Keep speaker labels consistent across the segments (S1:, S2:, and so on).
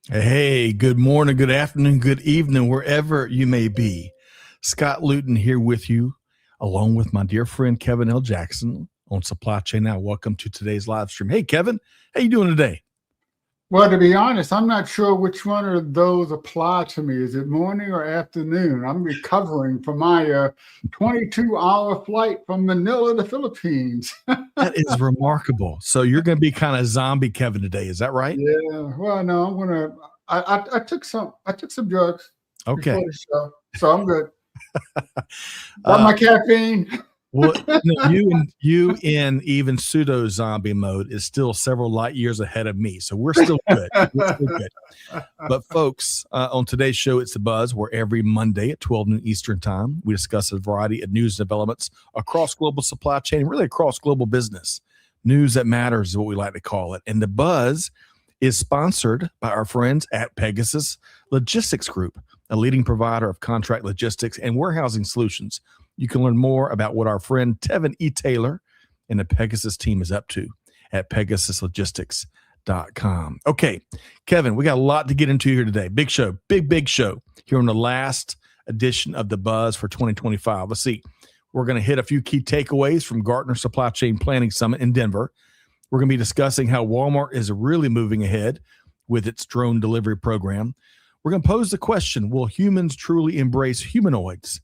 S1: Hey, good morning, good afternoon, good evening, wherever you may be. Scott Luton here with you, along with my dear friend Kevin L. Jackson on Supply Chain Now. Welcome to today's live stream. Hey, Kevin, how you doing today?
S2: Well, to be honest, I'm not sure which one of those apply to me. Is it morning or afternoon? I'm recovering from my 22-hour flight from Manila, the Philippines.
S1: That is remarkable. So you're going to be kind of zombie Kevin today, is that right?
S2: Yeah. Well, no, I'm gonna. I took some drugs
S1: Okay.
S2: before the show, so I'm good. Got
S1: Uh,
S2: my caffeine.
S1: well, you in even pseudo zombie mode is still several light years ahead of me. So we're still good. We're still good. But folks, on today's show, it's The Buzz, where every Monday at 12 noon Eastern time, we discuss a variety of news developments across global supply chain, and really across global business. News that matters is what we like to call it. And The Buzz is sponsored by our friends at Pegasus Logistics Group, a leading provider of contract logistics and warehousing solutions. You can learn more about what our friend Tevin E. Taylor and the Pegasus team is up to at pegasuslogistics.com. Okay, Kevin, we got a lot to get into here today. Big show, big show here on the last edition of The Buzz for 2025. Let's see. We're going to hit a few key takeaways from Gartner Supply Chain Planning Summit in Denver. We're going to be discussing how Walmart is really moving ahead with its drone delivery program. We're going to pose the question, will humans truly embrace humanoids?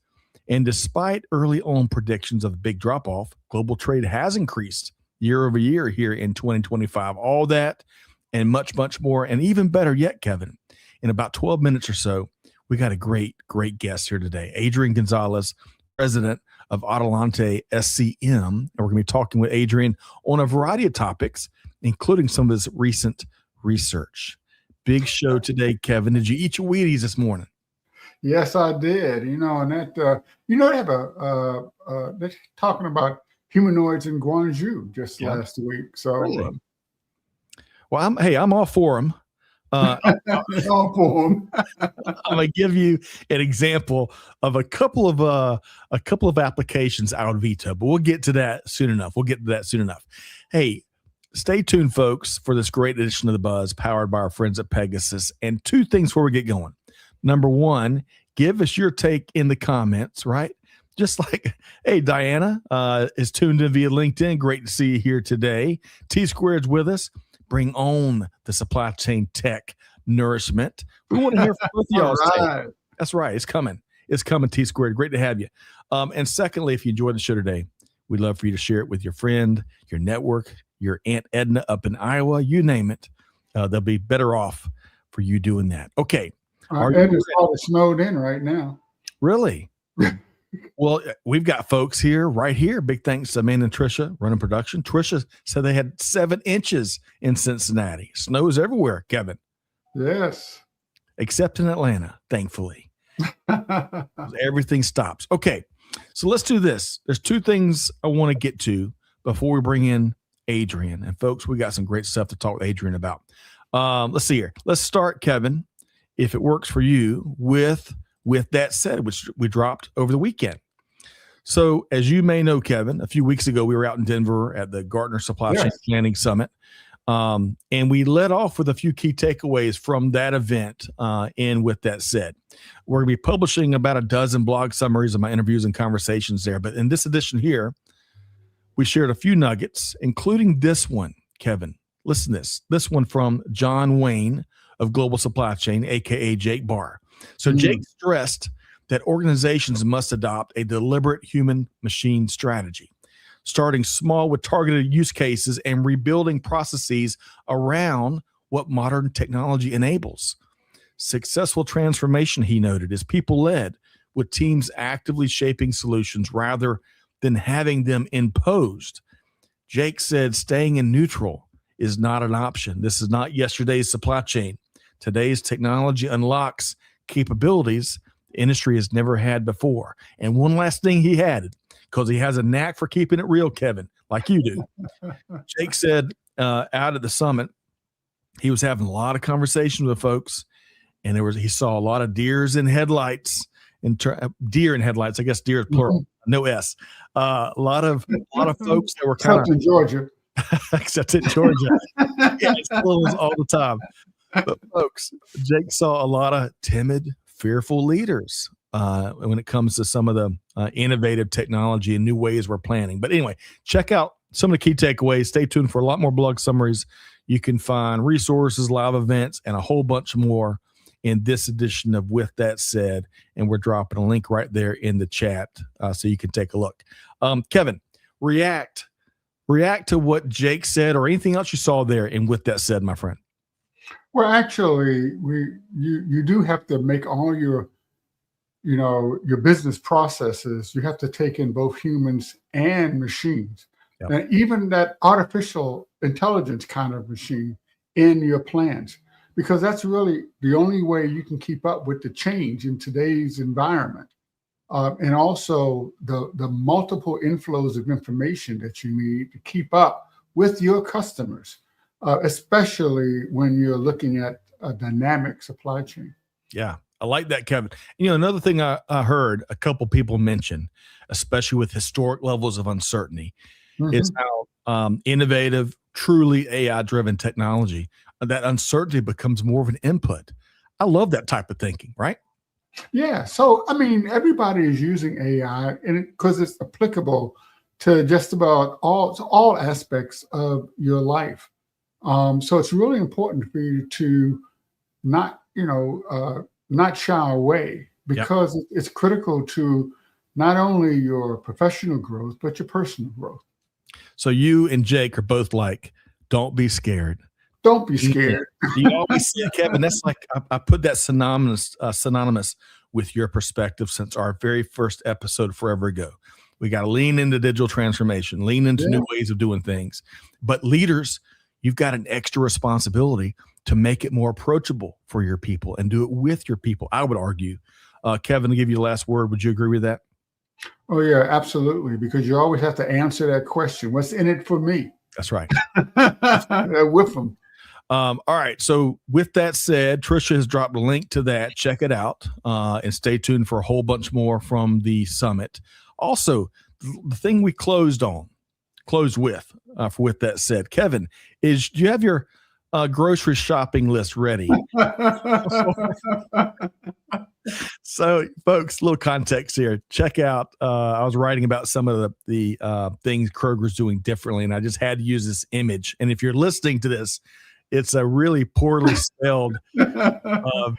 S1: And despite early on predictions of a big drop-off, global trade has increased year over year here in 2025. All that and much, much more. And even better yet, Kevin, in about 12 minutes or so, we got a great guest here today. Adrian Gonzalez, president of Adalante SCM. And we're going to be talking with Adrian on a variety of topics, including some of his recent research. Big show today, Kevin. Did you eat your Wheaties this morning?
S2: Yes, I did. And that they have they're talking about humanoids in Guangzhou just last week. So,
S1: really? Well, I'm all for them.
S2: all for them.
S1: I'm gonna give you an example of a couple of applications out of Vita, but we'll get to that soon enough. Hey, stay tuned, folks, for this great edition of The Buzz, powered by our friends at Pegasus. And two things before we get going. Number one, give us your take in the comments, right? Just like, hey, Diana is tuned in via LinkedIn. Great to see you here today. T Squared's with us. Bring on the supply chain tech nourishment. We want to hear from both of y'all. Right. That's right. It's coming. T Squared. Great to have you. And secondly, if you enjoyed the show today, we'd love for you to share it with your friend, your network, your Aunt Edna up in Iowa, you name it. They'll be better off for you doing that. Okay.
S2: Edna's probably snowed in right now.
S1: Really? Well, we've got folks here, right here. Big thanks to Amanda and Trisha running production. Trisha said they had 7 inches in Cincinnati. Snow's everywhere, Kevin.
S2: Yes.
S1: Except in Atlanta, thankfully. Everything stops. Okay, so let's do this. There's 2 things I want to get to before we bring in Adrian. And folks, we got some great stuff to talk to Adrian about. Let's see here. Let's start, Kevin, if it works for you, with that said, which we dropped over the weekend. So as you may know, Kevin, a few weeks ago, we were out in Denver at the Gartner Supply Chain Planning Summit. And we led off with a few key takeaways from that event. And with that said, we're going to be publishing about a dozen blog summaries of my interviews and conversations there. But in this edition here, we shared a few nuggets, including this one, Kevin. Listen to this one from John Wayne of Global Supply Chain, aka Jake Barr. So Jake stressed that organizations must adopt a deliberate human-machine strategy, starting small with targeted use cases and rebuilding processes around what modern technology enables. Successful transformation, he noted, is people-led, with teams actively shaping solutions rather than having them imposed. Jake said staying in neutral is not an option. This is not yesterday's supply chain. Today's technology unlocks capabilities the industry has never had before. And one last thing he added, because he has a knack for keeping it real, Kevin, like you do. Jake said out at the summit, he was having a lot of conversations with folks, and he saw a lot of deers in headlights. Deer in headlights, I guess deer is plural, no S. A lot of folks that were kind of
S2: in Georgia.
S1: except in Georgia. Yeah, it's all the time. But folks, Jake saw a lot of timid, fearful leaders when it comes to some of the innovative technology and new ways we're planning. But anyway, check out some of the key takeaways. Stay tuned for a lot more blog summaries. You can find resources, live events, and a whole bunch more in this edition of With That Said. And we're dropping a link right there in the chat so you can take a look. Kevin, react to what Jake said or anything else you saw there in With That Said, my friend.
S2: Well, actually, you do have to make all your business processes. You have to take in both humans and machines, yep. And even that artificial intelligence kind of machine in your plans, because that's really the only way you can keep up with the change in today's environment, and also the multiple inflows of information that you need to keep up with your customers. Especially when you're looking at a dynamic supply chain.
S1: Yeah, I like that, Kevin. Another thing I heard a couple people mention, especially with historic levels of uncertainty, is how innovative, truly AI-driven technology, that uncertainty becomes more of an input. I love that type of thinking, right?
S2: Yeah. So, everybody is using AI because it's applicable to just about all aspects of your life. So it's really important for you to not shy away, because yep. It's critical to not only your professional growth, but your personal growth.
S1: So you and Jake are both like, don't be scared.
S2: Don't be scared.
S1: You always say, Kevin, that's like, I put that synonymous with your perspective since our very first episode forever ago. We got to lean into digital transformation, lean into new ways of doing things. But leaders, you've got an extra responsibility to make it more approachable for your people and do it with your people, I would argue. Kevin, to give you the last word, would you agree with that?
S2: Oh, yeah, absolutely. Because you always have to answer that question. What's in it for me?
S1: That's right.
S2: With them.
S1: All right. So with that said, Trisha has dropped a link to that. Check it out and stay tuned for a whole bunch more from the summit. Also, the thing we closed with, With That Said, Kevin, do you have your grocery shopping list ready? So, folks, a little context here. Check out, I was writing about some of the things Kroger's doing differently, and I just had to use this image. And if you're listening to this, it's a really poorly spelled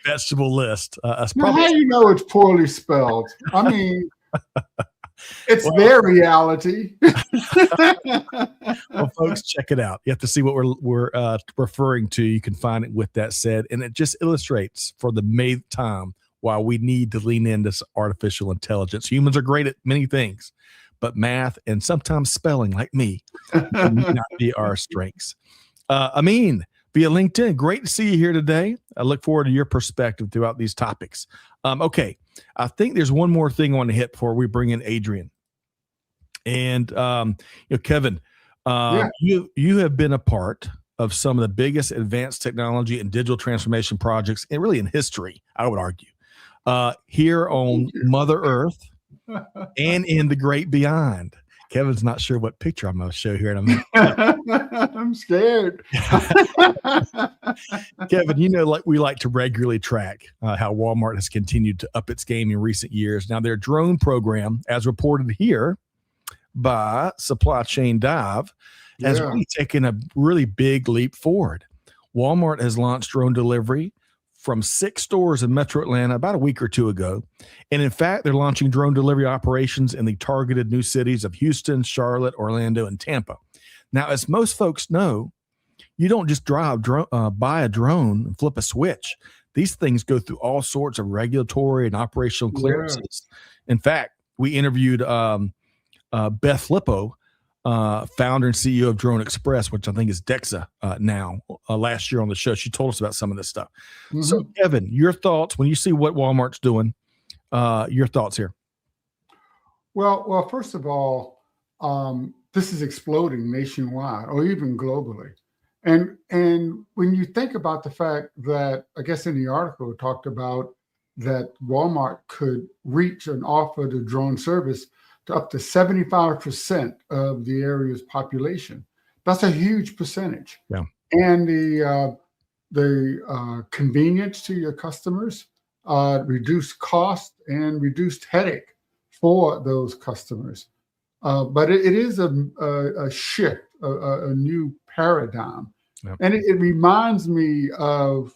S1: vegetable list.
S2: How do you know it's poorly spelled? It's their reality.
S1: Well, folks, check it out. You have to see what we're referring to. You can find it With That Said, and it just illustrates for the 8th time why we need to lean into artificial intelligence. Humans are great at many things, but math and sometimes spelling, like me, may not be our strengths. Amin, via LinkedIn, great to see you here today. I look forward to your perspective throughout these topics. Okay, I think there's one more thing I want to hit before we bring in Adrian. And Kevin, you have been a part of some of the biggest advanced technology and digital transformation projects, and really in history, I would argue, here on Mother Earth and in the great beyond. Kevin's not sure what picture I'm going to show here in a minute.
S2: I'm scared.
S1: Kevin, like we like to regularly track how Walmart has continued to up its game in recent years. Now, their drone program, as reported here by Supply Chain Dive, has really taken a really big leap forward. Walmart has launched drone delivery from 6 stores in Metro Atlanta about a week or 2 ago. And in fact, they're launching drone delivery operations in the targeted new cities of Houston, Charlotte, Orlando, and Tampa. Now, as most folks know, you don't just buy a drone and flip a switch. These things go through all sorts of regulatory and operational clearances. In fact, we interviewed Beth Lippo, founder and CEO of Drone Express, which I think is DEXA now, last year on the show. She told us about some of this stuff. Mm-hmm. So, Kevin, your thoughts when you see what Walmart's doing, your thoughts here.
S2: Well, first of all, this is exploding nationwide or even globally. And when you think about the fact that, I guess in the article it talked about that Walmart could reach and offer the drone service to up to 75% of the area's population. That's a huge percentage.
S1: Yeah.
S2: And the the convenience to your customers, reduced cost, and reduced headache for those customers. But it is a shift, a new paradigm.
S1: Yep.
S2: And it reminds me of,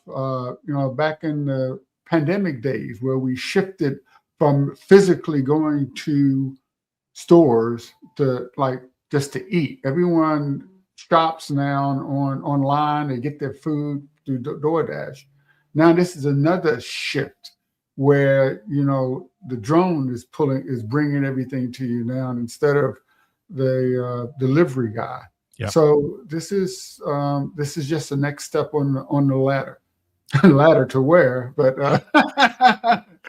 S2: back in the pandemic days where we shifted from physically going to stores to just to eat. Everyone shops now online. They get their food through DoorDash. Now this is another shift where, the drone is bringing everything to you now instead of the delivery guy.
S1: Yep.
S2: So this is just the next step on the ladder. Ladder to where, but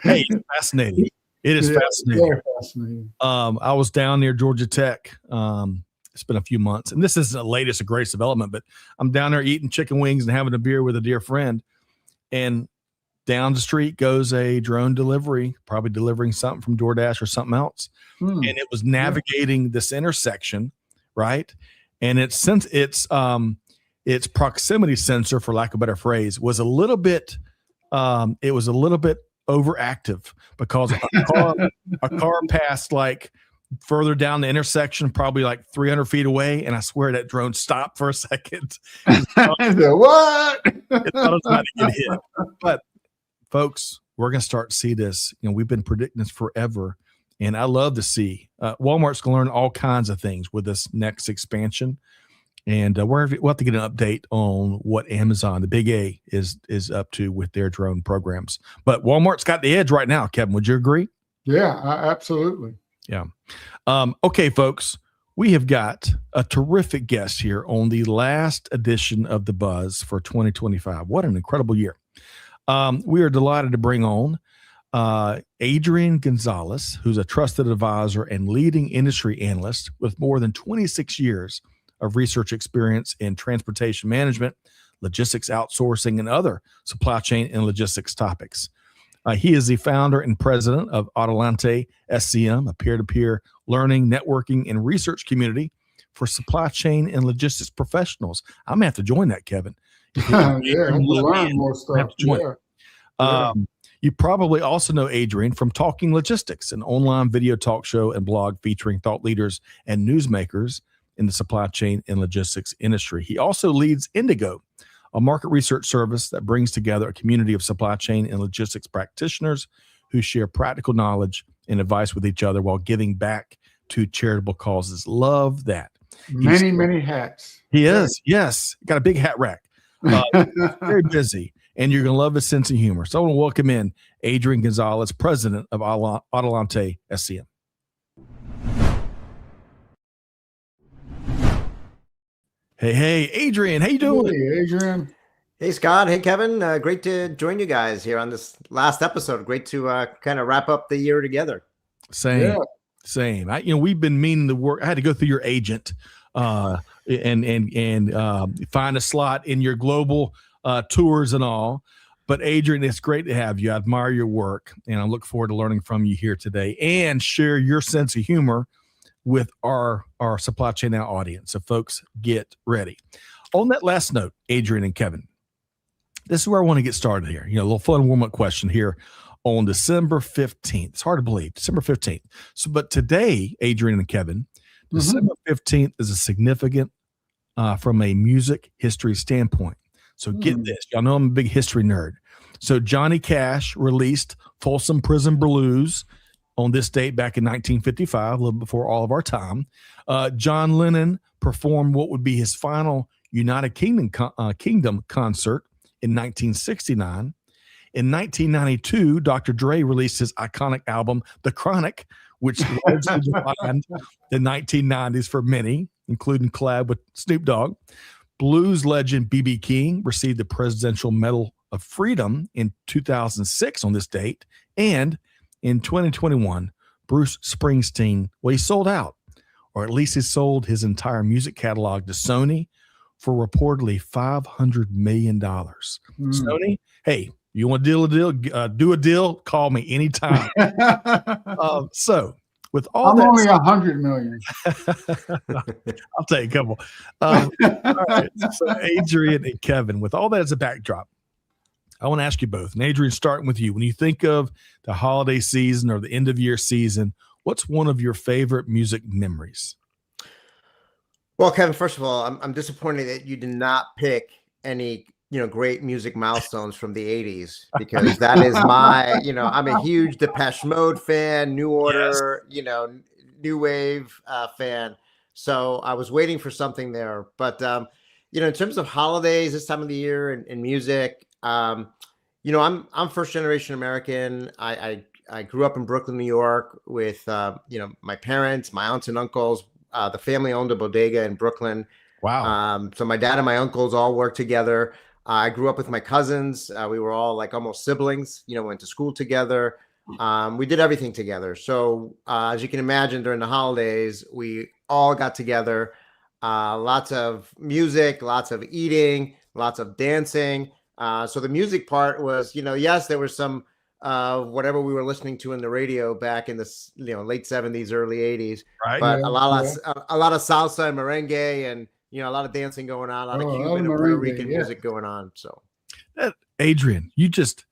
S1: hey, it's fascinating. It is fascinating.
S2: Very fascinating.
S1: I was down near Georgia Tech. It's been a few months, and this isn't the latest or greatest development, but I'm down there eating chicken wings and having a beer with a dear friend, and down the street goes a drone delivery, probably delivering something from DoorDash or something else. And it was navigating this intersection, right? And its proximity sensor, for lack of a better phrase, was a little bit overactive because a car passed further down the intersection, probably 300 feet away, and I swear that drone stopped for a second.
S2: What?
S1: It thought it was about to get hit. But folks, we're going to start to see this. We've been predicting this forever, and I love to see Walmart's going to learn all kinds of things with this next expansion. And we'll have to get an update on what Amazon, the big A, is up to with their drone programs. But Walmart's got the edge right now, Kevin. Would you agree?
S2: Yeah, absolutely.
S1: Yeah. Okay, folks, we have got a terrific guest here on the last edition of The Buzz for 2025. What an incredible year. We are delighted to bring on Adrian Gonzalez, who's a trusted advisor and leading industry analyst with more than 26 years of research experience in transportation management, logistics outsourcing, and other supply chain and logistics topics. He is the founder and president of Adalante SCM, a peer-to-peer learning, networking, and research community for supply chain and logistics professionals. I'm going to have to join that, Kevin.
S2: Learn more stuff.
S1: You probably also know Adrian from Talking Logistics, an online video talk show and blog featuring thought leaders and newsmakers in the supply chain and logistics industry. He also leads Indigo, a market research service that brings together a community of supply chain and logistics practitioners who share practical knowledge and advice with each other while giving back to charitable causes. Love that.
S2: Many hats.
S1: He is. Yes. Got a big hat rack. Very busy. And you're going to love his sense of humor. So I want to welcome in Adrian Gonzalez, president of Adalante SCM. Hey, Adrian, how you doing?
S2: Hey, Adrian.
S3: Hey, Scott. Hey, Kevin. Great to join you guys here on this last episode. Great to kind of wrap up the year together.
S1: Same. We've been meaning to work. I had to go through your agent and find a slot in your global tours and all. But Adrian, it's great to have you. I admire your work, and I look forward to learning from you here today and share your sense of humor with our supply chain now audience. So folks, get ready. On that last note, Adrian and Kevin, this is where I want to get started here. A little fun warm-up question here on December 15th. It's hard to believe, December 15th. So, but today, Adrian and Kevin, December 15th is a significant from a music history standpoint. So get this. Y'all know I'm a big history nerd. So Johnny Cash released Folsom Prison Blues on this date back in 1955, a little before all of our time. John Lennon performed what would be his final United Kingdom concert in 1969. In 1992, Dr. Dre released his iconic album, The Chronic, which largely defined the 1990s for many, including collab with Snoop Dogg. Blues legend B.B. King received the Presidential Medal of Freedom in 2006 on this date. And in 2021, Bruce Springsteen, he sold out, or at least he sold his entire music catalog to Sony for reportedly $500 million. Sony, hey, you want to do a deal? Call me anytime. So with all
S2: I'm
S1: that,
S2: only 100 million.
S1: I'll take a couple. All right. So Adrian and Kevin, with all that as a backdrop, I want to ask you both. And Adrian, starting with you, when you think of the holiday season or the end of year season, what's one of your favorite music memories?
S3: Well, Kevin, first of all, I'm disappointed that you did not pick any, great music milestones from the 80s, because that is my, I'm a huge Depeche Mode fan, New Order, New Wave fan. So I was waiting for something there. But, in terms of holidays this time of the year and music, I'm first generation American. I grew up in Brooklyn, New York with, my parents, my aunts and uncles. The family owned a bodega in Brooklyn.
S1: Wow.
S3: So my dad and my uncles all worked together. I grew up with my cousins. We were all like almost siblings, went to school together. We did everything together. So as you can imagine, during the holidays, we all got together. Lots of music, lots of eating, lots of dancing. So the music part was, yes, there was some whatever we were listening to in the radio back in the late 70s, early 80s,
S1: Right.
S3: but a lot of salsa and merengue, and a lot of dancing going on, a lot of Cuban and Puerto Rican music going on. So
S1: Adrian, you just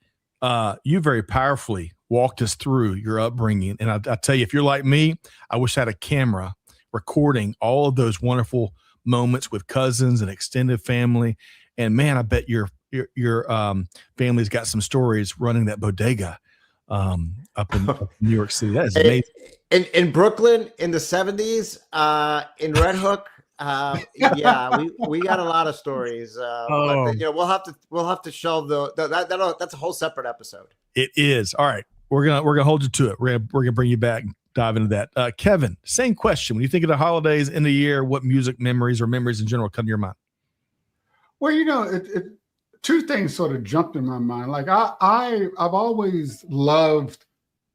S1: you very powerfully walked us through your upbringing, and I tell you, if you're like me, I wish I had a camera recording all of those wonderful moments with cousins and extended family. And man, I bet your family's got some stories running that bodega up in New York City. That is amazing.
S3: In Brooklyn in the 70s, in Red Hook, we got a lot of stories. But we'll have to shelve that's a whole separate episode.
S1: It is. All right. We're gonna hold you to it. We're gonna bring you back and dive into that. Kevin, same question. When you think of the holidays in the year, what music memories or memories in general come to your mind?
S2: Well, two things sort of jumped in my mind. Like I've always loved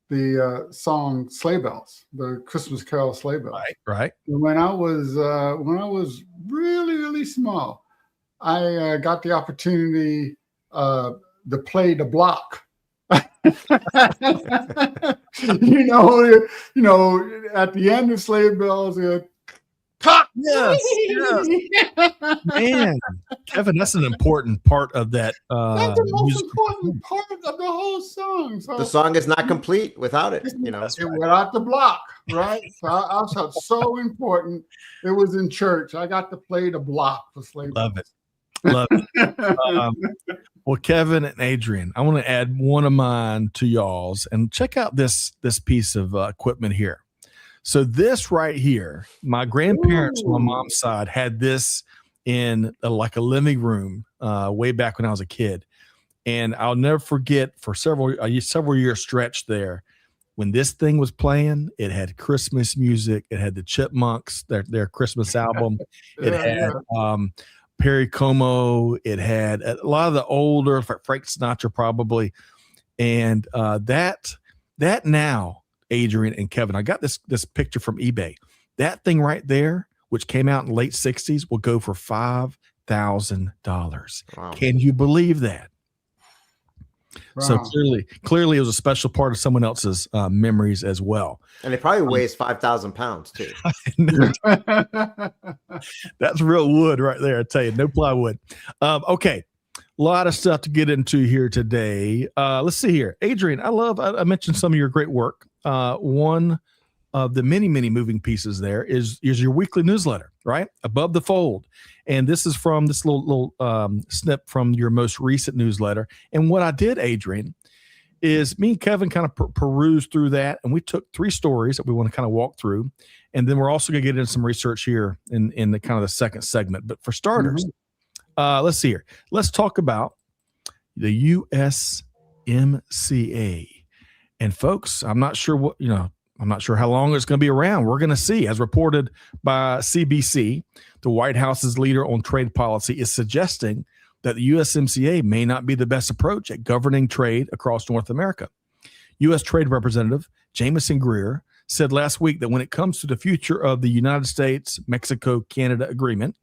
S2: the song Sleigh Bells, the Christmas Carol Sleigh Bells.
S1: Right.
S2: And when I was really, really small, I got the opportunity to play the block. At the end of Sleigh Bells, pop.
S1: Yes. Man, Kevin, that's an important part of that.
S2: That's the most important part of the whole song. So
S3: the song is not complete without it.
S2: Without the block, right? So I felt so important. It was in church. I got to play the block for Sleigh Bells.
S1: Love it. Well, Kevin and Adrian, I want to add one of mine to y'all's, and check out this piece of equipment here. So this right here, my grandparents on my mom's side had this in like a living room way back when I was a kid, and I'll never forget for several year stretch there when this thing was playing. It had Christmas music. It had the Chipmunks, their Christmas album. It had Perry Como. It had a lot of the older Frank Sinatra probably, and that now. Adrian and Kevin, I got this picture from eBay. That thing right there, which came out in the late 60s, will go for $5,000. Wow. Can you believe that? Wow. So clearly it was a special part of someone else's memories as well.
S3: And it probably weighs 5,000 pounds too.
S1: That's real wood right there. I tell you, no plywood. Okay. A lot of stuff to get into here today. Let's see here. Adrian, I mentioned some of your great work. One of the many, many moving pieces there is your weekly newsletter, right? Above the Fold. And this is from this little snip from your most recent newsletter. And what I did, Adrian, is me and Kevin kind of perused through that. And we took 3 stories that we want to kind of walk through. And then we're also going to get into some research here in the kind of the second segment. But for starters, let's see here. Let's talk about the USMCA. And folks, I'm not sure how long it's going to be around. We're going to see. As reported by CBC, the White House's leader on trade policy is suggesting that the USMCA may not be the best approach at governing trade across North America. U.S. Trade Representative Jamieson Greer said last week that when it comes to the future of the United States-Mexico-Canada agreement,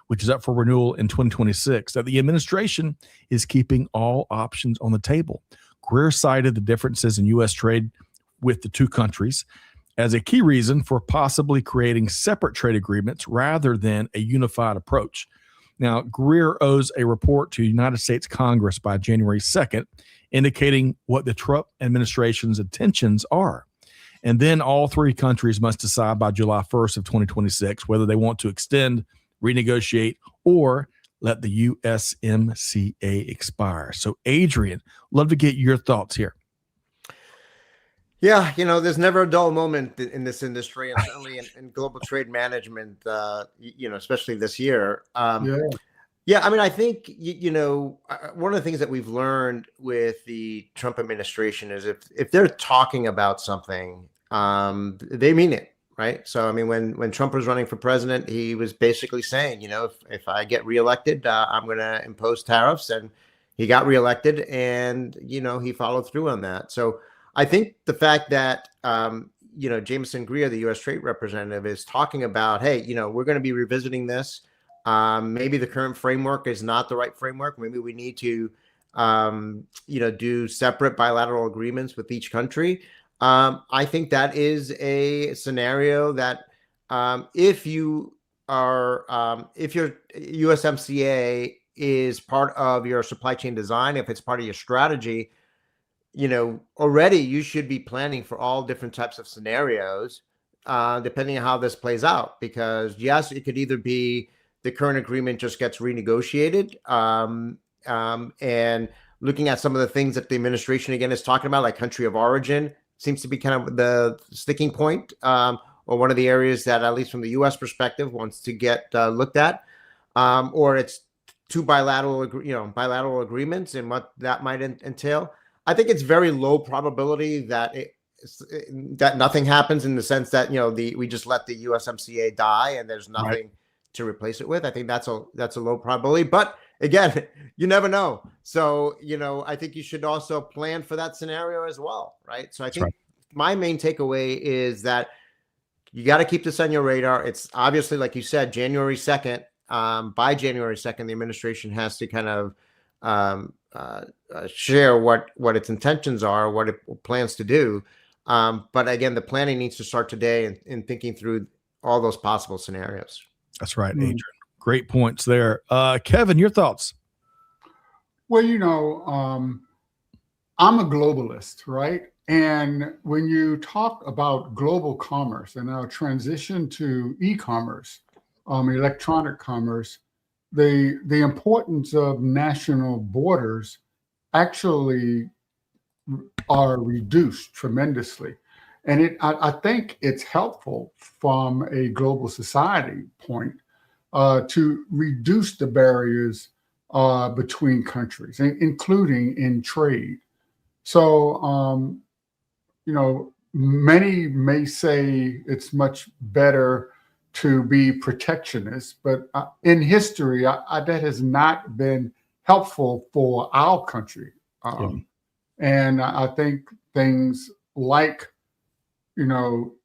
S1: which is up for renewal in 2026, that the administration is keeping all options on the table. Greer cited the differences in U.S. trade with the two countries as a key reason for possibly creating separate trade agreements rather than a unified approach. Now, Greer owes a report to United States Congress by January 2nd, indicating what the Trump administration's intentions are. And then all three countries must decide by July 1st of 2026 whether they want to extend, renegotiate, or let the USMCA expire. So, Adrian, love to get your thoughts here.
S3: Yeah, there's never a dull moment in this industry, and certainly in global trade management, especially this year. Yeah, I mean, I think, one of the things that we've learned with the Trump administration is if they're talking about something, they mean it, right? So, I mean, when Trump was running for president, he was basically saying, if I get reelected, I'm going to impose tariffs, and he got reelected, and, he followed through on that. So I think the fact that, Jameson Greer, the U.S. Trade Representative, is talking about, hey, we're going to be revisiting this. Maybe the current framework is not the right framework. Maybe we need to, do separate bilateral agreements with each country. I think that is a scenario that if your USMCA is part of your supply chain design, if it's part of your strategy, already you should be planning for all different types of scenarios, depending on how this plays out. Because yes, it could either be the current agreement just gets renegotiated, and looking at some of the things that the administration again is talking about, like country of origin, seems to be kind of the sticking point, or one of the areas that, at least from the U.S. perspective, wants to get looked at, or it's two bilateral agreements and what that might entail. I think it's very low probability that that nothing happens, in the sense that we just let the USMCA die and there's nothing to replace it with. I think that's a low probability, but again, you never know. So I think you should also plan for that scenario as well, right? So I think my main takeaway is that you got to keep this on your radar. It's obviously, like you said, January 2nd. By January 2nd, the administration has to kind of share what its intentions are, what it plans to do. But again, the planning needs to start today in thinking through all those possible scenarios.
S1: That's right, Adrian. Great points there. Kevin, your thoughts?
S2: Well, I'm a globalist, right? And when you talk about global commerce and our transition to e-commerce, electronic commerce, the importance of national borders actually are reduced tremendously. And I think it's helpful from a global society point to reduce the barriers between countries, including in trade. So, many may say it's much better to be protectionist, but in history, that has not been helpful for our country. And I think things like,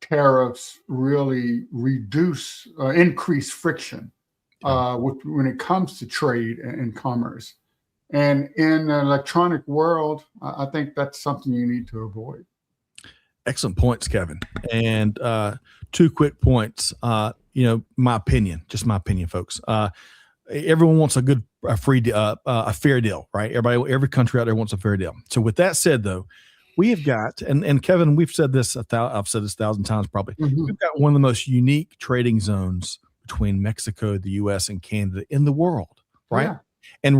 S2: tariffs really increase friction when it comes to trade and commerce. And in the electronic world, I think that's something you need to avoid.
S1: Excellent points, Kevin. And two quick points. My opinion, just my opinion, folks. Everyone wants a fair deal, right? Every country out there wants a fair deal. So with that said, though, we have got, and Kevin, we've said this, I've said this 1,000 times probably. We've got one of the most unique trading zones between Mexico, the U.S., and Canada in the world, right? Yeah. And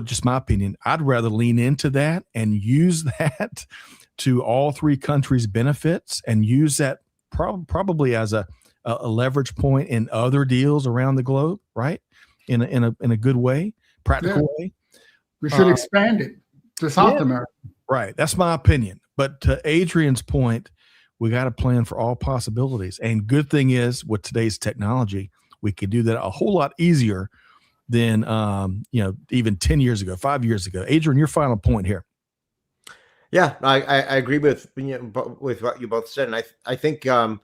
S1: just my opinion, I'd rather lean into that and use that to all three countries' benefits, and use that probably as a leverage point in other deals around the globe, right? In a good way, practical way.
S2: We should expand it to South America.
S1: Right. That's my opinion. But to Adrian's point, we got to plan for all possibilities. And good thing is, with today's technology, we can do that a whole lot easier than even 10 years ago, 5 years ago. Adrian, your final point here.
S3: Yeah, I agree with what you both said. And I think again,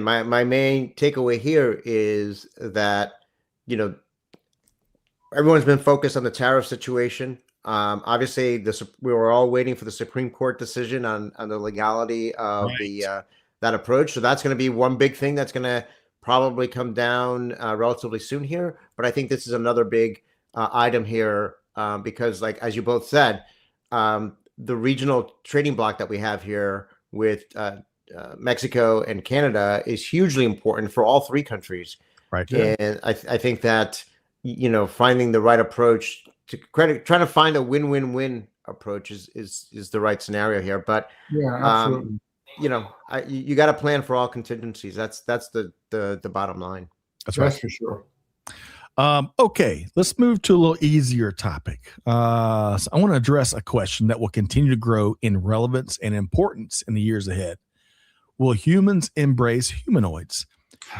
S3: my main takeaway here is that everyone's been focused on the tariff situation. Obviously, we were all waiting for the Supreme Court decision on the legality of that approach. So that's going to be one big thing that's going to probably come down relatively soon here. But I think this is another big item here because, like as you both said, the regional trading bloc that we have here with Mexico and Canada is hugely important for all three countries.
S1: Right.
S3: And I think that, finding the right approach trying to find a win-win-win approach is the right scenario here. But
S2: absolutely.
S3: You got to plan for all contingencies. That's the bottom line.
S1: That's right.
S2: For sure.
S1: Okay, let's move to a little easier topic. So I want to address a question that will continue to grow in relevance and importance in the years ahead. Will humans embrace humanoids?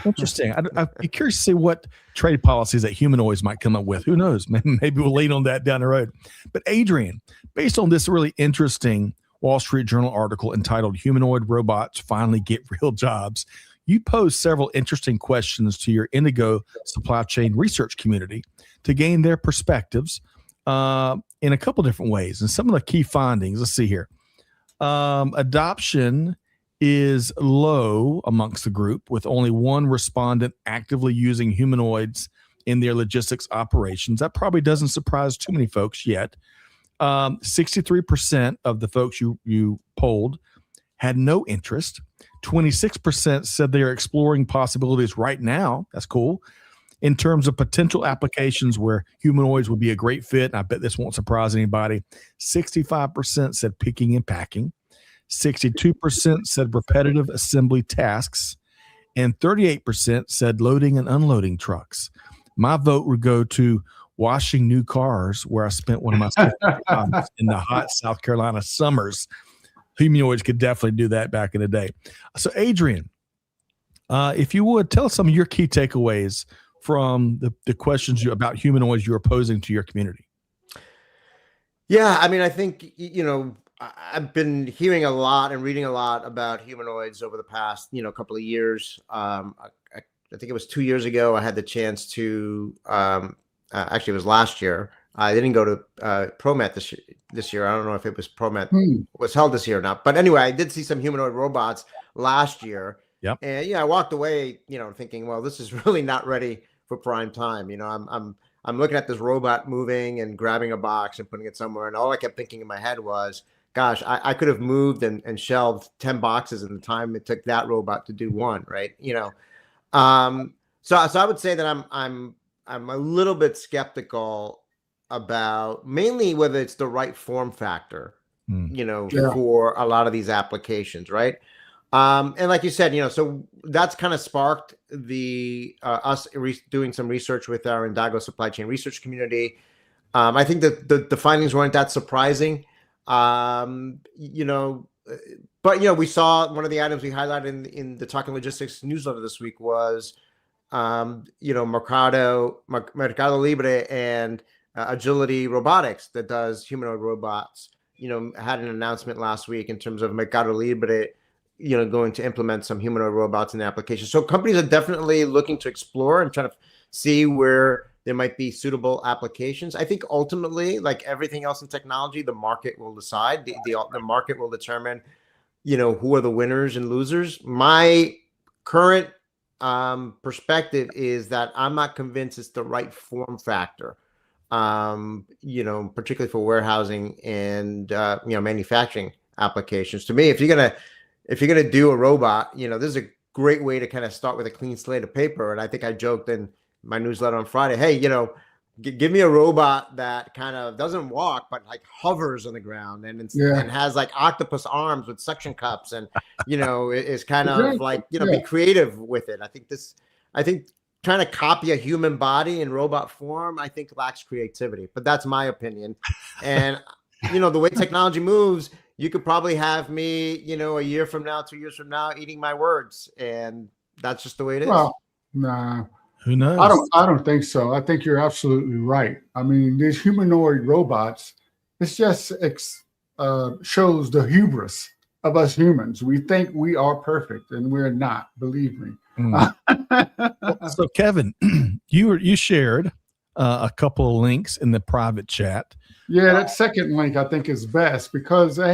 S1: Interesting. I'd be curious to see what trade policies that humanoids might come up with. Who knows? Maybe we'll lean on that down the road. But Adrian, based on this really interesting Wall Street Journal article entitled "Humanoid Robots Finally Get Real Jobs," you posed several interesting questions to your Indigo supply chain research community to gain their perspectives in a couple different ways. And some of the key findings, let's see here. Adoption is low amongst the group, with only one respondent actively using humanoids in their logistics operations. That probably doesn't surprise too many folks yet. 63% of the folks you polled had no interest. 26% said they are exploring possibilities right now. That's cool. In terms of potential applications where humanoids would be a great fit, and I bet this won't surprise anybody, 65% said picking and packing. 62% said repetitive assembly tasks, and 38% said loading and unloading trucks. My vote would go to washing new cars, where I spent one of my times in the hot South Carolina summers. Humanoids could definitely do that back in the day. So, Adrian, if you would, tell us some of your key takeaways from the questions about humanoids you are posing to your community.
S3: Yeah, I mean, I think, I've been hearing a lot and reading a lot about humanoids over the past, couple of years. I think it was 2 years ago, I had the chance to, actually it was last year. I didn't go to ProMet this year. I don't know if it was ProMet was held this year or not. But anyway, I did see some humanoid robots last year.
S1: Yep.
S3: And I walked away, thinking, well, this is really not ready for prime time. I'm looking at this robot moving and grabbing a box and putting it somewhere. And all I kept thinking in my head was, gosh, I could have moved and shelved 10 boxes in the time it took that robot to do one, right? So I would say that I'm a little bit skeptical about mainly whether it's the right form factor, for a lot of these applications, right? And like you said, so that's kind of sparked us doing some research with our Indigo supply chain research community. I think that the findings weren't that surprising. But we saw one of the items we highlighted in the Talking Logistics newsletter this week was, Mercado Libre and Agility Robotics that does humanoid robots, had an announcement last week in terms of Mercado Libre, going to implement some humanoid robots in the application. So companies are definitely looking to explore and trying to see where there might be suitable applications. I think ultimately, like everything else in technology, the market will decide. The market will determine, who are the winners and losers. My current perspective is that I'm not convinced it's the right form factor, particularly for warehousing and manufacturing applications. To me, if you're gonna do a robot, this is a great way to kind of start with a clean slate of paper. And I think I joked in my newsletter on Friday, hey, give me a robot that kind of doesn't walk, but like hovers on the ground and has like octopus arms with suction cups and, is kind of like, be creative with it. I think trying to copy a human body in robot form, I think lacks creativity, but that's my opinion. And, the way technology moves, you could probably have me, a year from now, 2 years from now, eating my words. And that's just the way it is.
S2: Well, nah.
S1: Who knows?
S2: I don't think so. I think you're absolutely right. I mean, these humanoid robots, this just shows the hubris of us humans. We think we are perfect, and we're not. Believe me.
S1: So, Kevin, you shared a couple of links in the private chat
S2: Yeah, that second link I think is best because they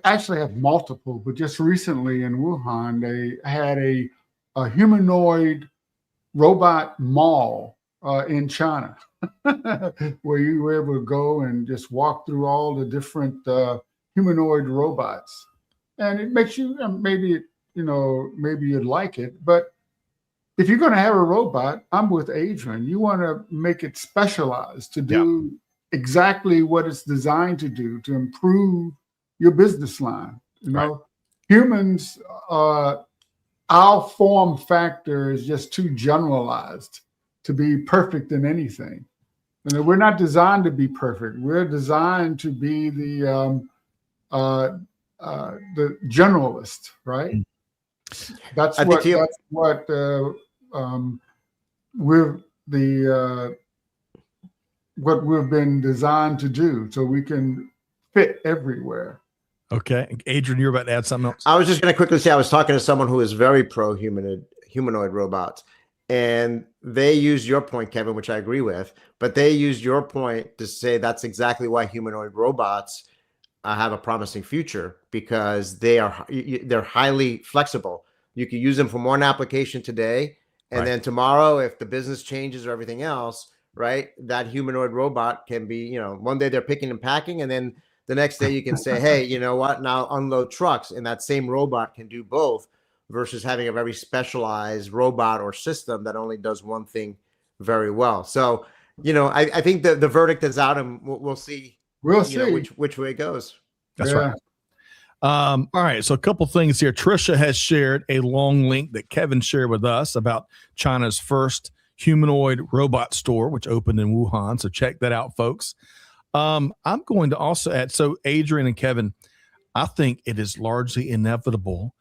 S2: actually have multiple, but just recently in Wuhan they had a humanoid robot mall in China where you were able to go and just walk through all the different humanoid robots, and it makes you maybe you'd like it, but if you're going to have a robot, I'm with Adrian. You want to make it specialized to do exactly what it's designed to do to improve your business line. Humans, our form factor is just too generalized to be perfect in anything. And we're not designed to be perfect. We're designed to be the generalist, right? That's what we've been designed to do, so we can fit everywhere.
S1: Okay, Adrian, you're about to add something else.
S3: I was just going to quickly say I was talking to someone who is very pro humanoid robots, and they used your point, Kevin, which I agree with. But they used your point to say that's exactly why humanoid robots have a promising future, because they're highly flexible. You can use them for one application today, and then tomorrow, if the business changes or everything else, right, that humanoid robot can be, one day they're picking and packing, and then the next day you can say, hey, you know what, now unload trucks, and that same robot can do both, versus having a very specialized robot or system that only does one thing very well. So, I think the verdict is out, and we'll see.
S2: We'll see
S3: which way it goes.
S1: That's right. All right. So a couple things here. Trisha has shared a long link that Kevin shared with us about China's first humanoid robot store, which opened in Wuhan. So check that out, folks. I'm going to also add, so Adrian and Kevin, I think it is largely inevitable.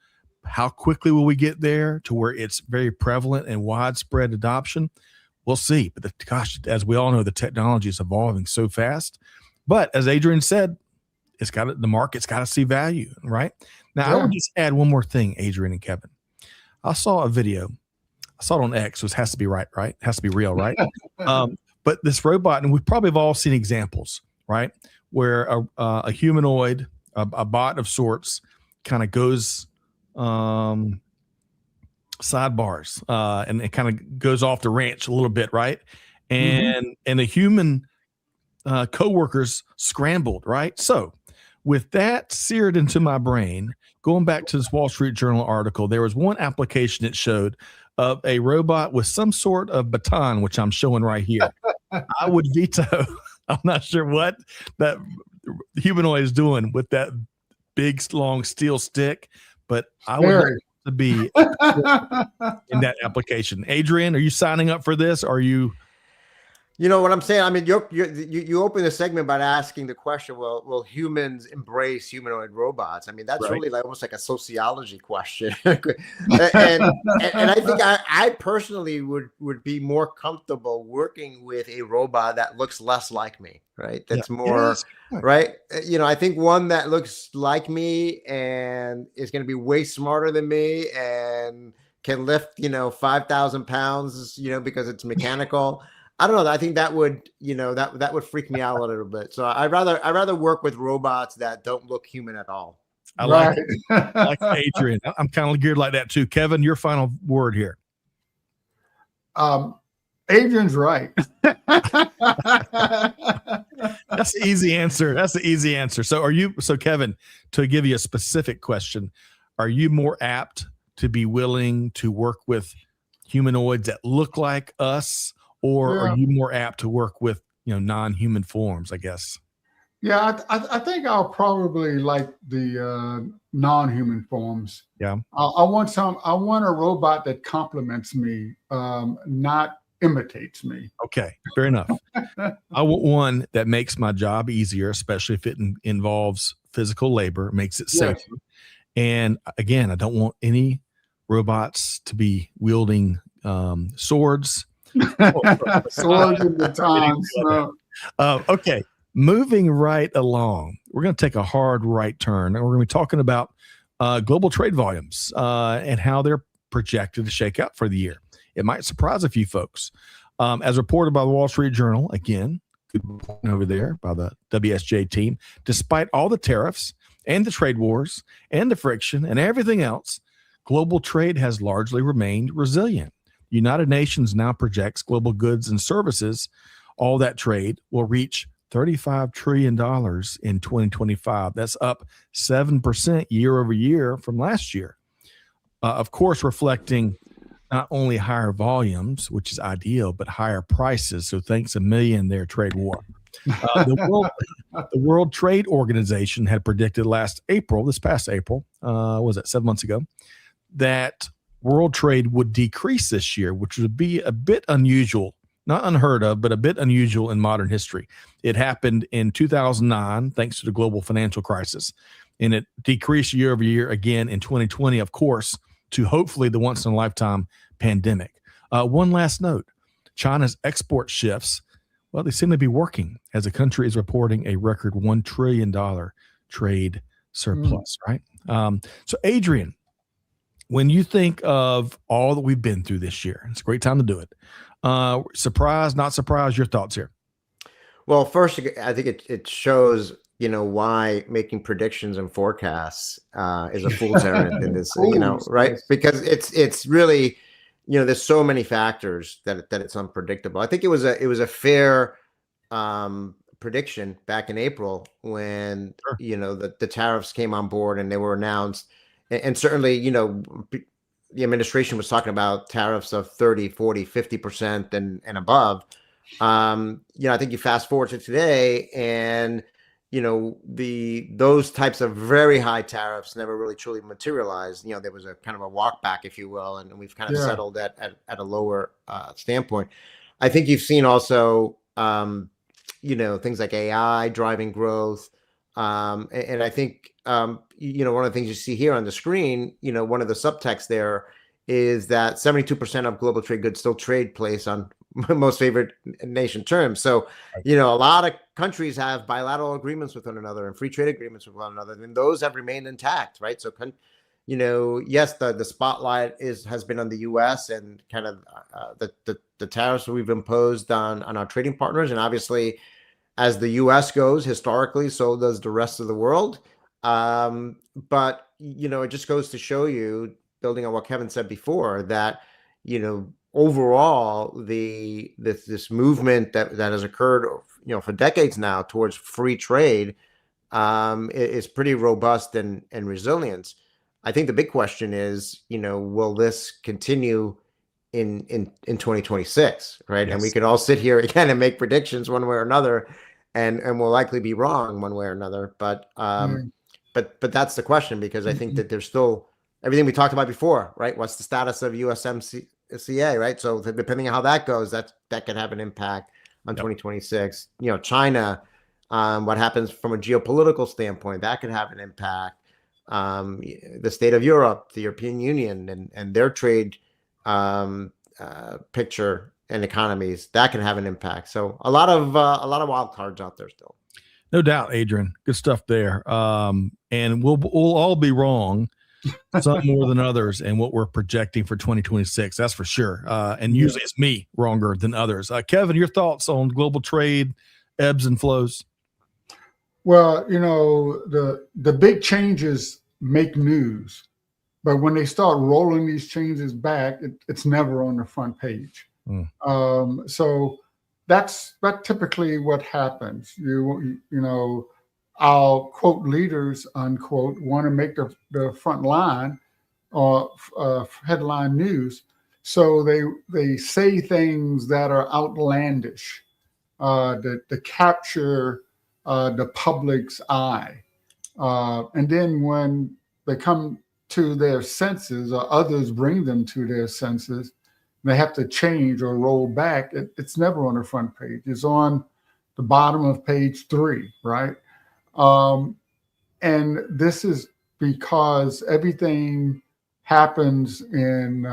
S1: How quickly will we get there to where it's very prevalent and widespread adoption? We'll see. But gosh, as we all know, the technology is evolving so fast. But as Adrian said, the market's got to see value, right? Now, I would just add one more thing, Adrian and Kevin. I saw a video. I saw it on X, so it has to be right? It has to be real, right? But this robot, and we probably have all seen examples, right, where a humanoid, a bot of sorts, kind of goes sidebars, and it kind of goes off the ranch a little bit, right? And the human coworkers scrambled, right? So with that seared into my brain, going back to this Wall Street Journal article, there was one application it showed of a robot with some sort of baton, which I'm showing right here. I would veto. I'm not sure what that humanoid is doing with that big, long steel stick, but I would like to be in that application. Adrian, are you signing up for this? Are you?
S3: You know what I'm saying? I mean, you open the segment by asking the question, will humans embrace humanoid robots? I mean, that's really almost like a sociology question. and I think I personally would be more comfortable working with a robot that looks less like me, right? That's more, right? I think one that looks like me and is going to be way smarter than me and can lift, 5,000 pounds, because it's mechanical. I don't know. I think that would, that would freak me out a little bit. So I'd rather work with robots that don't look human at all.
S1: I like it. I like Adrian. I'm kind of geared like that too. Kevin, your final word here.
S2: Adrian's right.
S1: That's the easy answer. So Kevin, to give you a specific question, are you more apt to be willing to work with humanoids that look like us? Or are you more apt to work with, non-human forms, I guess?
S2: Yeah, I think I'll probably like the non-human forms.
S1: Yeah.
S2: I want a robot that complements me, not imitates me.
S1: Okay, fair enough. I want one that makes my job easier, especially if it involves physical labor, makes it safer. Yes. And again, I don't want any robots to be wielding swords.
S2: Swords and batons.
S1: Okay, moving right along, we're going to take a hard right turn, and we're going to be talking about global trade volumes and how they're projected to shake out for the year. It might surprise a few folks. As reported by the Wall Street Journal, again, over there by the WSJ team. Despite all the tariffs and the trade wars and the friction and everything else, global trade has largely remained resilient. The United Nations now projects global goods and services, all that trade, will reach $35 trillion in 2025. That's up 7% year over year from last year. Of course, reflecting not only higher volumes, which is ideal, but higher prices. So thanks a million there, trade war. The World Trade Organization had predicted this past April, was it 7 months ago, that world trade would decrease this year, which would be a bit unusual, not unheard of, but a bit unusual in modern history. It happened in 2009, thanks to the global financial crisis, and it decreased year over year again in 2020, of course, to hopefully the once-in-a-lifetime pandemic. One last note, China's export shifts, well, they seem to be working as the country is reporting a record $1 trillion trade surplus, right? So, Adrian, when you think of all that we've been through this year, it's a great time to do it. Surprised, not surprised, your thoughts here?
S3: Well, first, I think it shows, why making predictions and forecasts is a fool's errand in this, right? Because it's really, there's so many factors that it's unpredictable. I think it was a fair prediction back in April when, the tariffs came on board and they were announced. And certainly, the administration was talking about tariffs of 30, 40, 50% and above. I think you fast forward to today and, those types of very high tariffs never really truly materialized. There was a kind of a walk back, if you will, and we've kind of settled at a lower standpoint. I think you've seen also, things like AI driving growth. And I think, one of the things you see here on the screen, one of the subtexts there is that 72% of global trade goods still trade place on most favored nation terms. So, a lot of countries have bilateral agreements with one another and free trade agreements with one another, and those have remained intact, right? So, yes, the spotlight has been on the U.S. and kind of the tariffs we've imposed on our trading partners, and obviously, as the U.S. goes historically, so does the rest of the world. But it just goes to show you, building on what Kevin said before, that overall this movement that has occurred for decades now towards free trade is pretty robust and resilient. I think the big question is, will this continue in 2026, right? Yes. And we can all sit here again and make predictions one way or another, and we'll likely be wrong one way or another. But but that's the question, because I think that there's still everything we talked about before, right? What's the status of USMCA, right? So depending on how that goes, that could have an impact on 2026. China, what happens from a geopolitical standpoint, that could have an impact. The state of Europe, the European Union, and their trade picture and economies, that can have an impact. So a lot of wild cards out there still.
S1: No doubt, Adrian. Good stuff there. And we'll all be wrong, some more than others, and what we're projecting for 2026. That's for sure. And usually it's me wronger than others. Kevin, your thoughts on global trade ebbs and flows?
S2: Well, the big changes make news, but when they start rolling these changes back, it's never on the front page. So that's typically what happens. Our quote leaders, unquote, want to make the front line or headline news. So they say things that are outlandish, that capture the public's eye. And then when they come to their senses, or others bring them to their senses, they have to change or roll back. It's never on the front page. It's on the bottom of page 3, right? And this is because everything happens in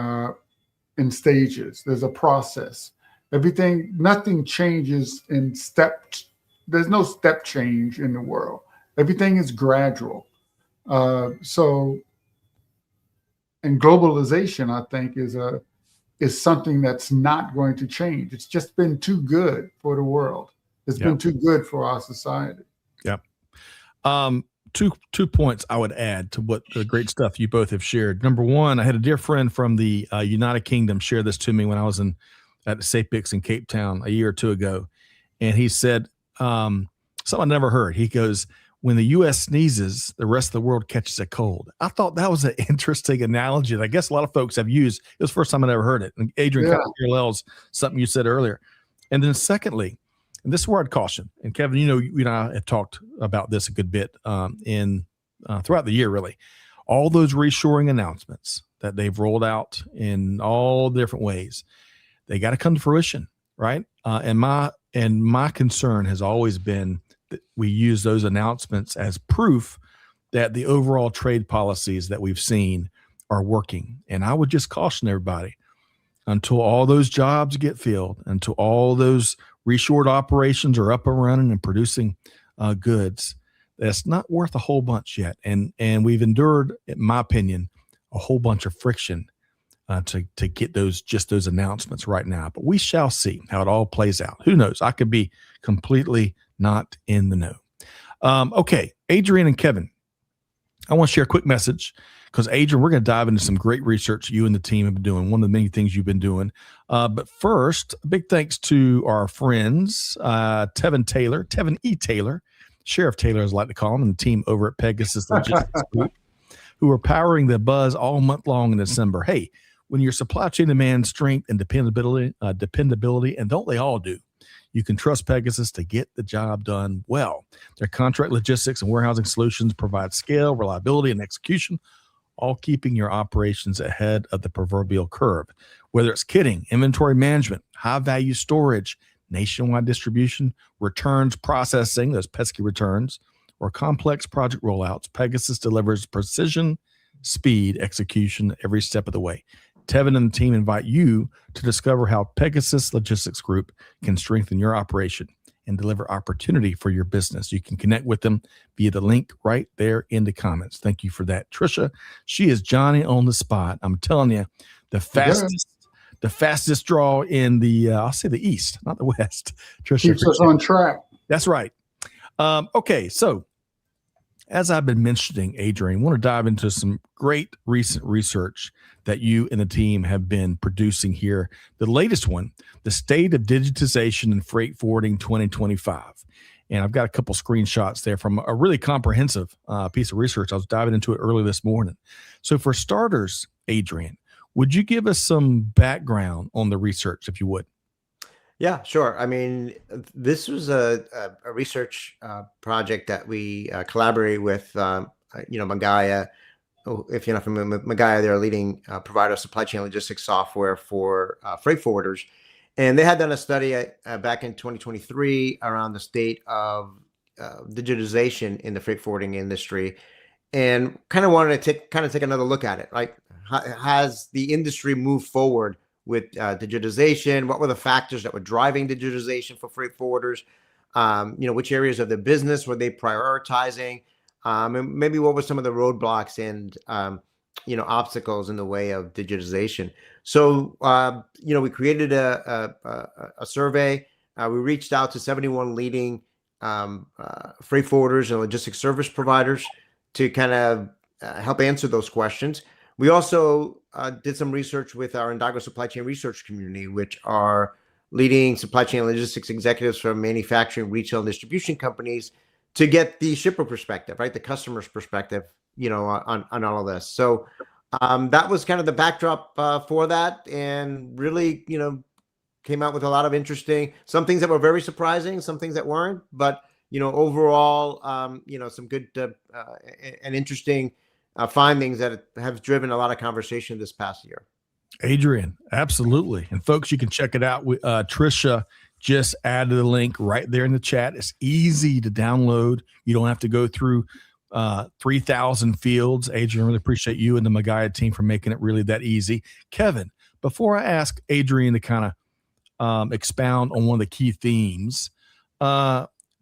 S2: stages. There's a process. Nothing changes in steps. There's no step change in the world. Everything is gradual. And globalization, I think, is something that's not going to change. It's just been too good for the world. It's been too good for our society.
S1: Yep. Two points I would add to what the great stuff you both have shared. Number one, I had a dear friend from the United Kingdom share this to me when I was at the SAPIX in Cape Town a year or two ago. And he said, something I never heard. He goes, when the U.S. sneezes, the rest of the world catches a cold. I thought that was an interesting analogy that I guess a lot of folks have used. It was the first time I ever heard it. And Adrian, kind of parallels something you said earlier. And then secondly, and this is where I'd caution, and Kevin, you and I have talked about this a good bit throughout the year, really. All those reshoring announcements that they've rolled out in all different ways, they got to come to fruition, right? And my concern has always been that we use those announcements as proof that the overall trade policies that we've seen are working. And I would just caution everybody, until all those jobs get filled, until all those reshored operations are up and running and producing goods, that's not worth a whole bunch yet. And we've endured, in my opinion, a whole bunch of friction to get those announcements right now. But we shall see how it all plays out. Who knows? I could be completely not in the know. Okay, Adrian and Kevin, I want to share a quick message because, Adrian, we're going to dive into some great research you and the team have been doing, one of the many things you've been doing. But first, a big thanks to our friends, Tevin E. Taylor, Sheriff Taylor, as I like to call him, and the team over at Pegasus Logistics Group, who are powering the buzz all month long in December. Hey, when your supply chain demands strength and dependability, and don't they all do, you can trust Pegasus to get the job done well. Their contract logistics and warehousing solutions provide scale, reliability, and execution, all keeping your operations ahead of the proverbial curve. Whether it's kitting, inventory management, high-value storage, nationwide distribution, returns processing, those pesky returns, or complex project rollouts, Pegasus delivers precision, speed, execution every step of the way. Tevin and the team invite you to discover how Pegasus Logistics Group can strengthen your operation and deliver opportunity for your business. You can connect with them via the link right there in the comments. Thank you for that. Trisha, she is Johnny on the spot. I'm telling you, the fastest draw in the, I'll say the East, not the West. Trisha
S2: keeps us on track.
S1: That's right. Okay, so as I've been mentioning, Adrian, I want to dive into some great recent research that you and the team have been producing here. The latest one, the State of Digitization in Freight Forwarding 2025. And I've got a couple screenshots there from a really comprehensive piece of research. I was diving into it early this morning. So for starters, Adrian, would you give us some background on the research, if you would?
S3: Yeah, sure. I mean, this was a research project that we collaborated with, Magaya. If you're not familiar with Magaya, they're a leading provider of supply chain logistics software for freight forwarders. And they had done a study back in 2023 around the state of digitization in the freight forwarding industry, and kind of wanted to take another look at it. Like, has the industry moved forward with digitization? What were the factors that were driving digitization for freight forwarders? Which areas of the business were they prioritizing? And maybe what were some of the roadblocks and obstacles in the way of digitization? So we created a survey. We reached out to 71 leading freight forwarders and logistics service providers to kind of help answer those questions. We also did some research with our Indago supply chain research community, which are leading supply chain logistics executives from manufacturing, retail, and distribution companies, to get the shipper perspective, right? The customer's perspective, on all of this. So that was kind of the backdrop for that, and really, came out with a lot of interesting, some things that were very surprising, some things that weren't, but, overall, some good and interesting findings that have driven a lot of conversation this past year.
S1: Adrian, absolutely. And folks, you can check it out. Trisha just added the link right there in the chat. It's easy to download. You don't have to go through 3,000 fields. Adrian, really appreciate you and the Magaya team for making it really that easy. Kevin, before I ask Adrian to kind of expound on one of the key themes,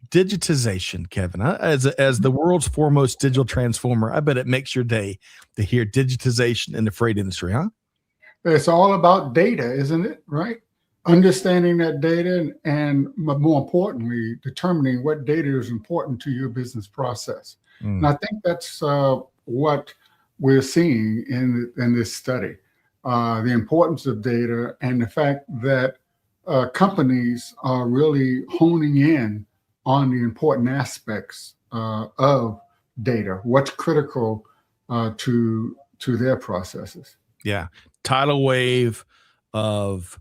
S1: digitization, Kevin, as the world's foremost digital transformer, I bet it makes your day to hear digitization in the freight industry, huh?
S2: It's all about data, isn't it? Right? understanding that data and more importantly, determining what data is important to your business process. And I think that's what we're seeing in this study, the importance of data and the fact that companies are really honing in on the important aspects of data, what's critical to their processes.
S1: Yeah. Tidal wave of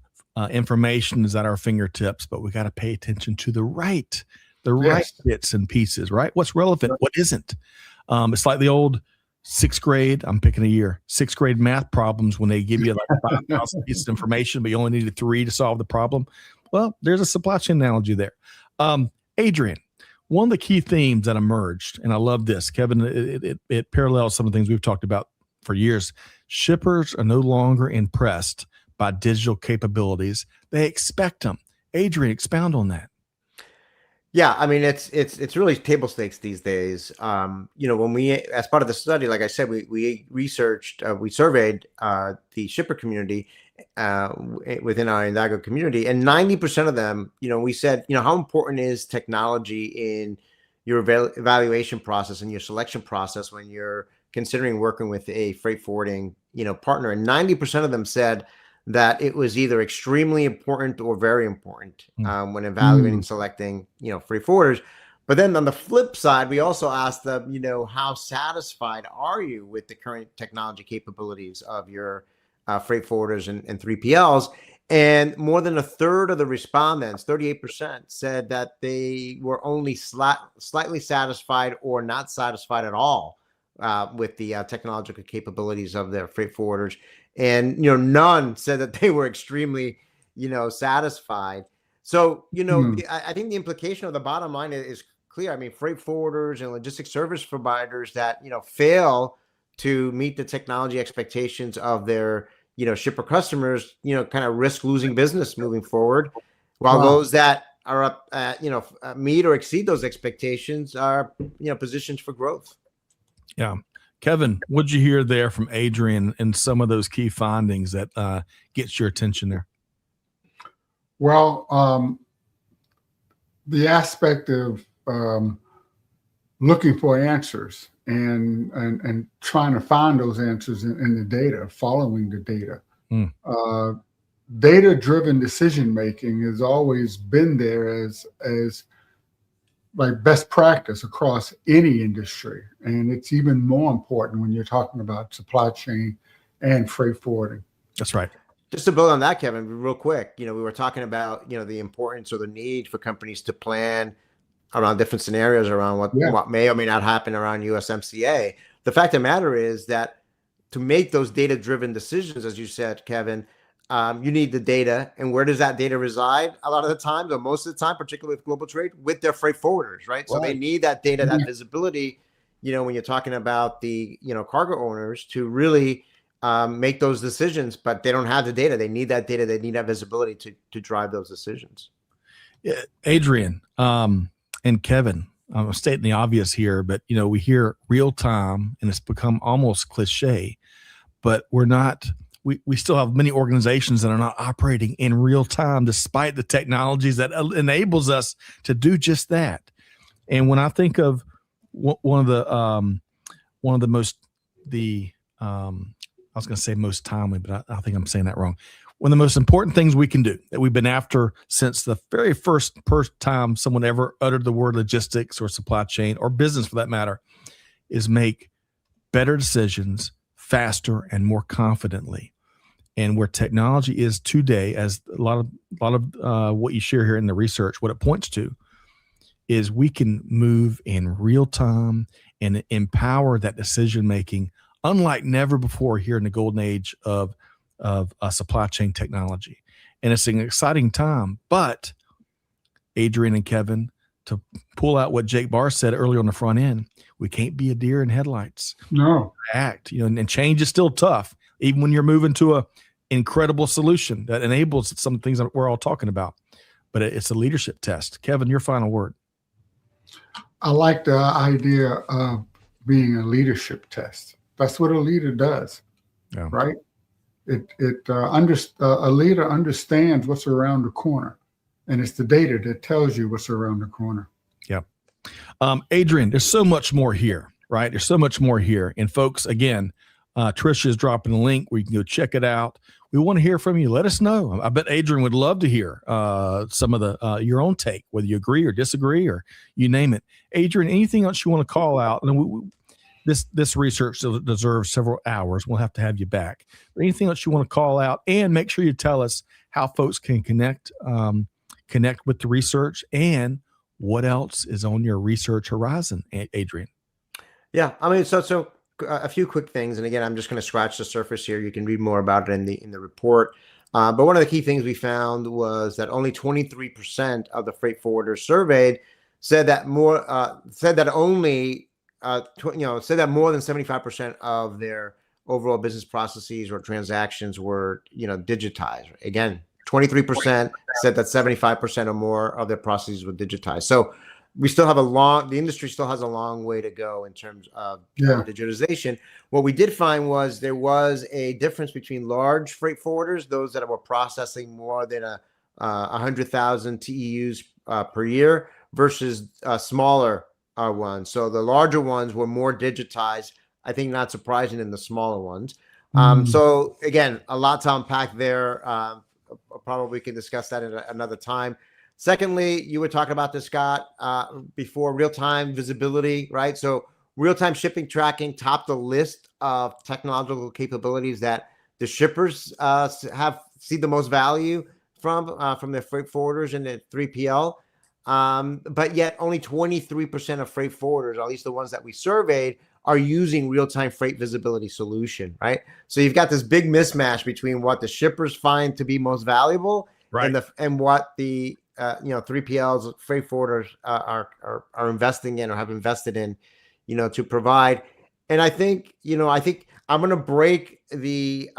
S1: information is at our fingertips, but we got to pay attention to the right bits and pieces, right? What's relevant, what isn't. It's like the old sixth grade, I'm picking a year, sixth grade math problems when they give you like 5,000 pieces of information, but you only needed 3 to solve the problem. Well, there's a supply chain analogy there. Adrian, one of the key themes that emerged, and I love this, Kevin, it parallels some of the things we've talked about for years. Shippers are no longer impressed by digital capabilities. They expect them. Adrian, expound on that.
S3: Yeah, I mean, it's really table stakes these days. When we, as part of the study, like I said, we researched, we surveyed the shipper community within our Indago community, and 90% of them, we said, how important is technology in your evaluation process and your selection process when you're considering working with a freight forwarding, partner, and 90% of them said that it was either extremely important or very important when evaluating, selecting, freight forwarders. But then on the flip side, we also asked them, how satisfied are you with the current technology capabilities of your freight forwarders and 3PLs? And more than a third of the respondents, 38%, said that they were only slightly satisfied or not satisfied at all with the technological capabilities of their freight forwarders. And, none said that they were extremely, satisfied. So, I think the implication of the bottom line is clear. I mean, freight forwarders and logistics service providers that, fail to meet the technology expectations of their, shipper customers, kind of risk losing business moving forward, while those that are up, meet or exceed those expectations are, positioned for growth.
S1: Yeah. Kevin, what'd you hear there from Adrian and some of those key findings that gets your attention there?
S2: Well, the aspect of looking for answers and trying to find those answers in the data, following the data. Data-driven decision making has always been there as like best practice across any industry. And it's even more important when you're talking about supply chain and freight forwarding.
S1: That's right.
S3: Just to build on that, Kevin, real quick, we were talking about, the importance or the need for companies to plan around different scenarios around what may or may not happen around USMCA. The fact of the matter is that to make those data-driven decisions, as you said, Kevin, you need the data. And where does that data reside? A lot of the time, or most of the time, particularly with global trade, with their freight forwarders, right? So they need that data, that visibility, when you're talking about the, cargo owners to really make those decisions, but they don't have the data. They need that data. They need that visibility to drive those decisions.
S1: Yeah, Adrian and Kevin, I'm stating the obvious here, but, we hear real time and it's become almost cliche, but we're not. We still have many organizations that are not operating in real time, despite the technologies that enables us to do just that. And when I think of one of the most I was going to say most timely, but I think I'm saying that wrong. One of the most important things we can do that we've been after since the very first time someone ever uttered the word logistics or supply chain or business for that matter is make better decisions faster and more confidently. And where technology is today, as a lot of what you share here in the research, what it points to is we can move in real time and empower that decision making, unlike never before here in the golden age of supply chain technology. And it's an exciting time. But Adrian and Kevin, to pull out what Jake Barr said earlier on the front end, we can't be a deer in headlights.
S2: No,
S1: act. And change is still tough, even when you're moving to a incredible solution that enables some of the things that we're all talking about. But it's a leadership test. Kevin, your final word.
S2: I like the idea of being a leadership test. That's what a leader does, right? A leader understands what's around the corner, and it's the data that tells you what's around the corner.
S1: Yeah. Adrian, there's so much more here, right? There's so much more here. And folks, again, Tricia is dropping a link where you can go check it out. We want to hear from you. Let us know. I bet Adrian would love to hear some of the your own take, whether you agree or disagree or you name it. Adrian, anything else you want to call out? And this research deserves several hours. We'll have to have you back. But anything else you want to call out, and make sure you tell us how folks can connect with the research, and what else is on your research horizon, Adrian?
S3: Yeah, I mean, so a few quick things, and again, I'm just going to scratch the surface here. You can read more about it in the report. But one of the key things we found was that only 23% of the freight forwarders surveyed said that more than 75% of their overall business processes or transactions were digitized. Again, 23% said that 75% or more of their processes were digitized. So we still have the industry still has a long way to go in terms of digitization. What we did find was there was a difference between large freight forwarders, those that were processing more than 100,000 TEUs per year, versus smaller ones. So the larger ones were more digitized, I think not surprising, than the smaller ones. So again, a lot to unpack there. Probably can discuss that at another time. Secondly, you were talking about this, Scott, before, real-time visibility, right? So real-time shipping tracking topped the list of technological capabilities that the shippers see the most value from their freight forwarders and the 3PL. But yet only 23% of freight forwarders, at least the ones that we surveyed, are using real-time freight visibility solution, right? So you've got this big mismatch between what the shippers find to be most valuable, right, and what the 3PLs, freight forwarders are investing in or have invested in, to provide. And I think I'm going to break the.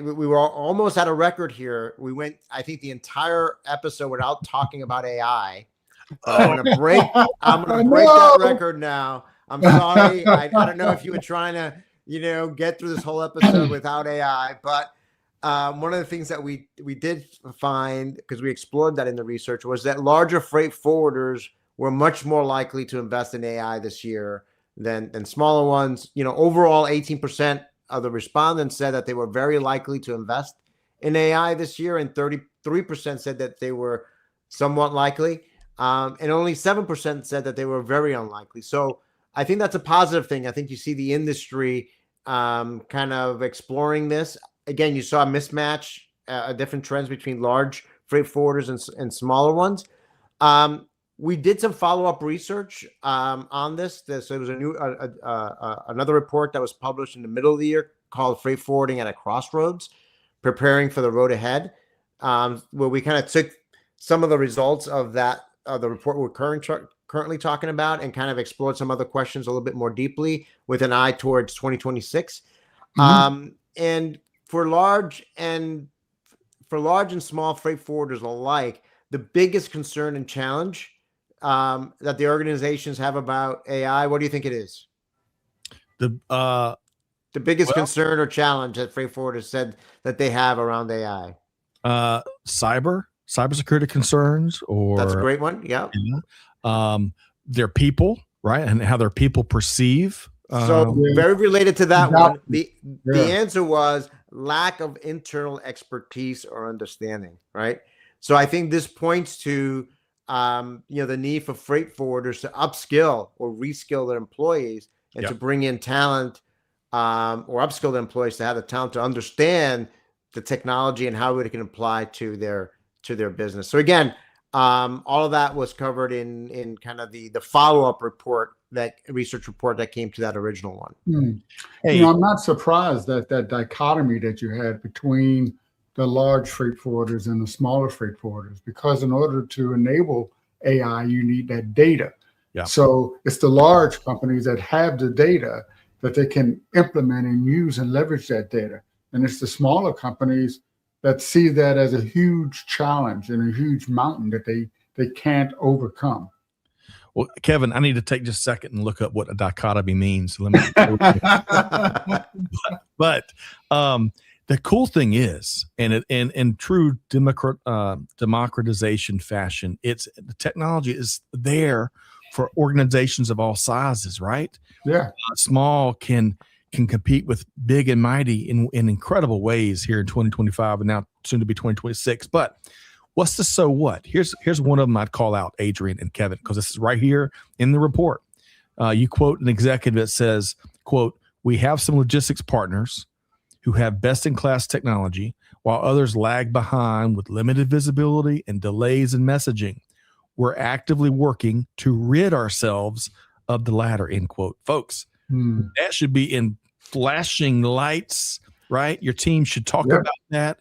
S3: We were almost at a record here. We went, I think, the entire episode without talking about AI. I'm going to break that record now. I'm sorry. I don't know if you were trying to, get through this whole episode without AI, but one of the things that we did find, because we explored that in the research, was that larger freight forwarders were much more likely to invest in AI this year than smaller ones. Overall, 18% of the respondents said that they were very likely to invest in AI this year, and 33% said that they were somewhat likely, and only 7% said that they were very unlikely. So I think that's a positive thing. I think you see the industry kind of exploring this. Again, you saw a mismatch, different trends between large freight forwarders and smaller ones. We did some follow-up research on this. So there was another report that was published in the middle of the year called "Freight Forwarding at a Crossroads: Preparing for the Road Ahead," where we kind of took some of the results of the report we're currently talking about and kind of explored some other questions a little bit more deeply with an eye towards 2026. And for large and small freight forwarders alike, the biggest concern and challenge that the organizations have about AI, what do you think it is? The biggest concern or challenge that freight forwarders said that they have around AI?
S1: Cybersecurity concerns, or
S3: that's a great one. Yeah.
S1: Their people, right, and how their people perceive.
S3: So very related to that one. The answer was lack of internal expertise or understanding, right? So I think this points to the need for freight forwarders to upskill or reskill their employees and to bring in talent or upskill their employees to have the talent to understand the technology and how it can apply to their business. So again, all of that was covered in kind of the follow-up report, that research report that came to that original one.
S2: Hey, I'm not surprised that dichotomy that you had between the large freight forwarders and the smaller freight forwarders, because in order to enable AI, you need that data. Yeah. So it's the large companies that have the data that they can implement and use and leverage that data. And it's the smaller companies that see that as a huge challenge and a huge mountain that they can't overcome.
S1: Well, Kevin, I need to take just a second and look up what a dichotomy means. Let me. But The cool thing is, and in true democratization fashion, the technology is there for organizations of all sizes, right?
S2: Yeah.
S1: Small can compete with big and mighty in incredible ways here in 2025 and now soon to be 2026. But what's the so what? Here's one of them I'd call out, Adrian and Kevin, because this is right here in the report. You quote an executive that says, quote, "We have some logistics partners who have best-in-class technology, while others lag behind with limited visibility and delays in messaging. We're actively working to rid ourselves of the latter," end quote. Folks, that should be in flashing lights, right? Your team should talk about that,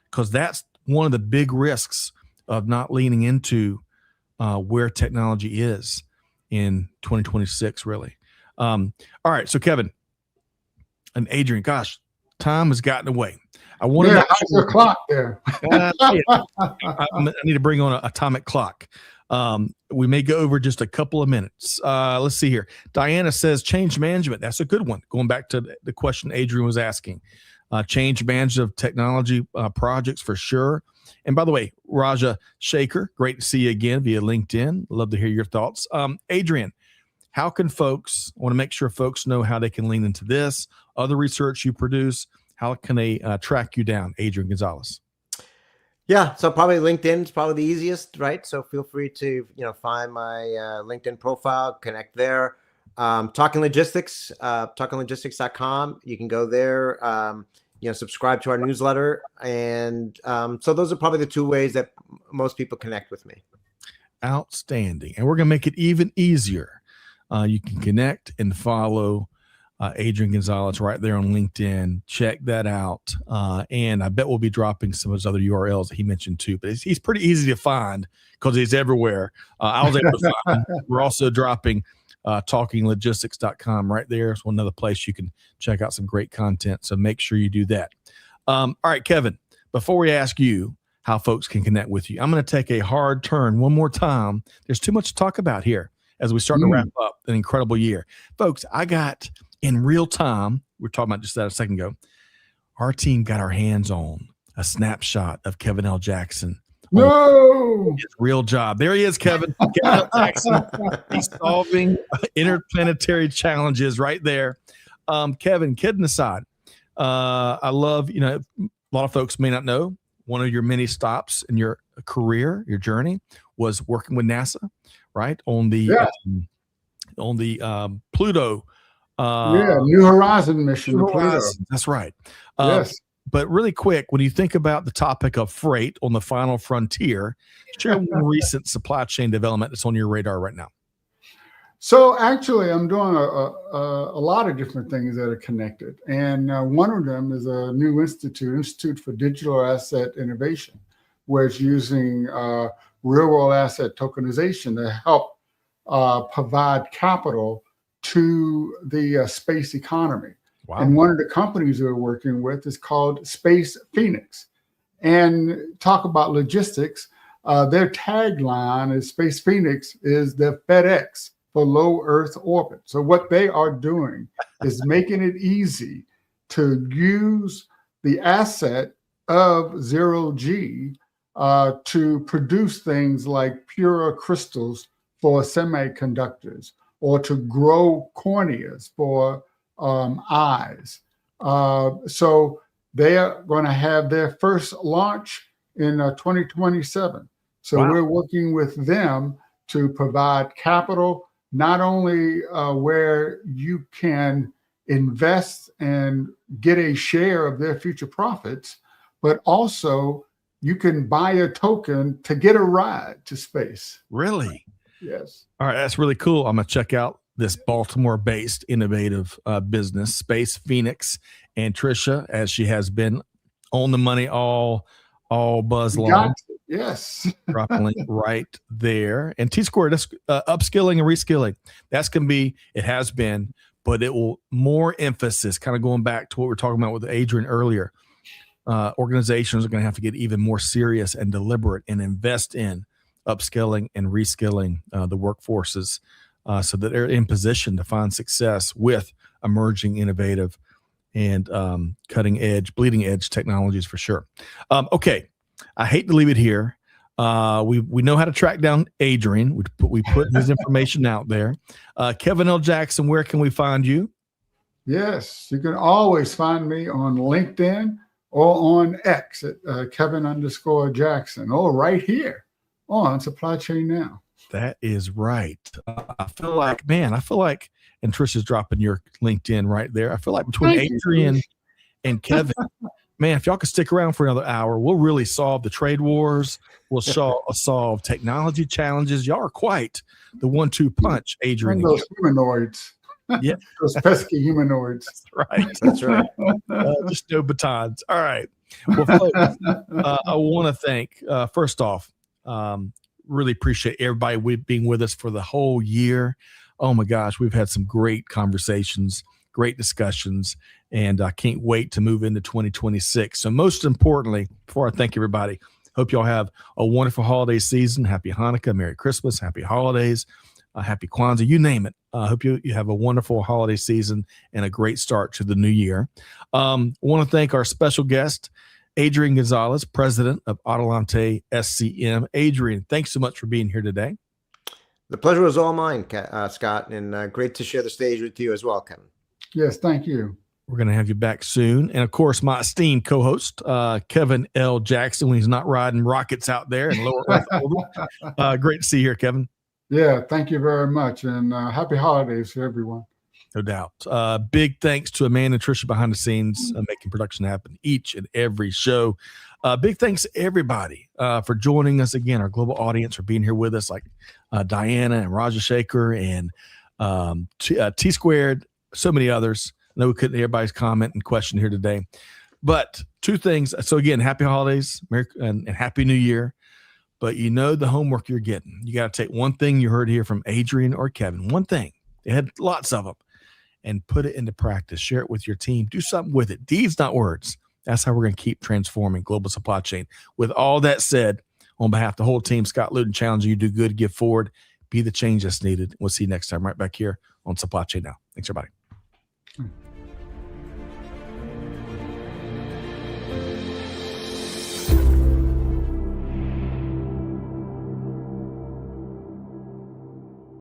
S1: because that's one of the big risks of not leaning into where technology is in 2026, really. All right, so Kevin and Adrian, gosh, time has gotten away. I want to
S2: how's your clock there?
S1: I need to bring on an atomic clock. We may go over just a couple of minutes. Let's see here. Diana says change management. That's a good one. Going back to the question Adrian was asking. Change management of technology projects for sure. And by the way, Raja Shaker, great to see you again via LinkedIn. Love to hear your thoughts. Adrian, how can folks, I want to make sure folks know how they can lean into this, other research you produce, how can they track you down, Adrian Gonzalez?
S3: Yeah, so probably LinkedIn is probably the easiest, right? So feel free to, find my LinkedIn profile, connect there. Talking Logistics, talkinglogistics.com. You can go there, subscribe to our newsletter. And so those are probably the two ways that most people connect with me.
S1: Outstanding. And we're going to make it even easier. You can connect and follow Adrian Gonzalez right there on LinkedIn. Check that out. And I bet we'll be dropping some of those other URLs that he mentioned too. But he's pretty easy to find because he's everywhere. I was able to find him. We're also dropping talkinglogistics.com right there. It's another place you can check out some great content. So make sure you do that. All right, Kevin, before we ask you how folks can connect with you, I'm going to take a hard turn one more time. There's too much to talk about here as we start to wrap up an incredible year. Folks, I got in real time, we were talking about just that a second ago, our team got our hands on a snapshot of Kevin L. Jackson.
S2: No,
S1: his real job. There he is, Kevin. Kevin L. Jackson. He's solving interplanetary challenges right there. Kevin, kidding aside, I love, a lot of folks may not know, one of your many stops in your career, your journey, was working with NASA, right? On the Pluto.
S2: New Horizon mission.
S1: New Horizon, that's right.
S2: Yes.
S1: But really quick, when you think about the topic of freight on the final frontier, share one recent supply chain development that's on your radar right now.
S2: So actually, I'm doing a lot of different things that are connected. And one of them is a new Institute for Digital Asset Innovation, where it's using real-world asset tokenization to help provide capital to the space economy. Wow. And one of the companies we're working with is called Space Phoenix. And talk about logistics, their tagline is Space Phoenix is the FedEx for low Earth orbit. So what they are doing is making it easy to use the asset of zero G to produce things like pure crystals for semiconductors, or to grow corneas for eyes. So they are going to have their first launch in 2027. So we're working with them to provide capital, not only where you can invest and get a share of their future profits, but also you can buy a token to get a ride to space.
S1: Really?
S2: Yes.
S1: All right, that's really cool. I'm going to check out this Baltimore-based innovative business, Space Phoenix, and Trisha, as she has been on the money all buzz long.
S2: Yes.
S1: Drop a link right there. And T-Squared, that's upskilling and reskilling. That's going to be, it has been, but it will more emphasis, kind of going back to what we were talking about with Adrian earlier. Organizations are going to have to get even more serious and deliberate and invest in upskilling and reskilling the workforces so that they're in position to find success with emerging innovative and cutting edge, bleeding edge technologies for sure. Okay, I hate to leave it here. We know how to track down Adrian. We put his information out there. Kevin L. Jackson, where can we find you?
S2: Yes, you can always find me on LinkedIn or on X at Kevin_Jackson, or right here on Supply Chain Now.
S1: That is right. I feel like, and Trisha's dropping your LinkedIn right there. I feel like between Adrian and Kevin, man, if y'all could stick around for another hour, we'll really solve the trade wars. We'll solve technology challenges. Y'all are quite the 1-2 punch, Adrian.
S2: And those humanoids.
S1: Yeah.
S2: Those pesky humanoids.
S1: That's right.
S3: That's right.
S1: Just no batons. All right. Well, folks, I want to thank, first off, really appreciate everybody being with us for the whole year. Oh my gosh, we've had some great conversations, great discussions, and I can't wait to move into 2026. So most importantly, before I thank everybody, hope y'all have a wonderful holiday season. Happy Hanukkah, Merry Christmas, Happy Holidays, Happy Kwanzaa, you name it. I hope you have a wonderful holiday season and a great start to the new year. I want to thank our special guest, Adrian Gonzalez, president of Adalante SCM. Adrian, thanks so much for being here today.
S3: The pleasure was all mine, Scott, and great to share the stage with you as well, Kevin.
S2: Yes, thank you.
S1: We're going to have you back soon. And of course, my esteemed co-host, Kevin L. Jackson, when he's not riding rockets out there in lower Earth orbit. Great to see you here, Kevin.
S2: Yeah, thank you very much. And happy holidays to everyone.
S1: No doubt. Big thanks to Amanda and Tricia behind the scenes, making production happen each and every show. Big thanks to everybody for joining us again, our global audience, for being here with us, like Diana and Rajashekhar and T Squared, so many others. I know we couldn't hear everybody's comment and question here today. But two things. So again, happy holidays and happy new year. But you know the homework you're getting. You got to take one thing you heard here from Adrian or Kevin, one thing. They had lots of them. And put it into practice. Share it with your team. Do something with it. Deeds, not words. That's how we're going to keep transforming global supply chain. With all that said, on behalf of the whole team, Scott Luton challenging you to do good, give forward, be the change that's needed. We'll see you next time right back here on Supply Chain Now. Thanks, everybody.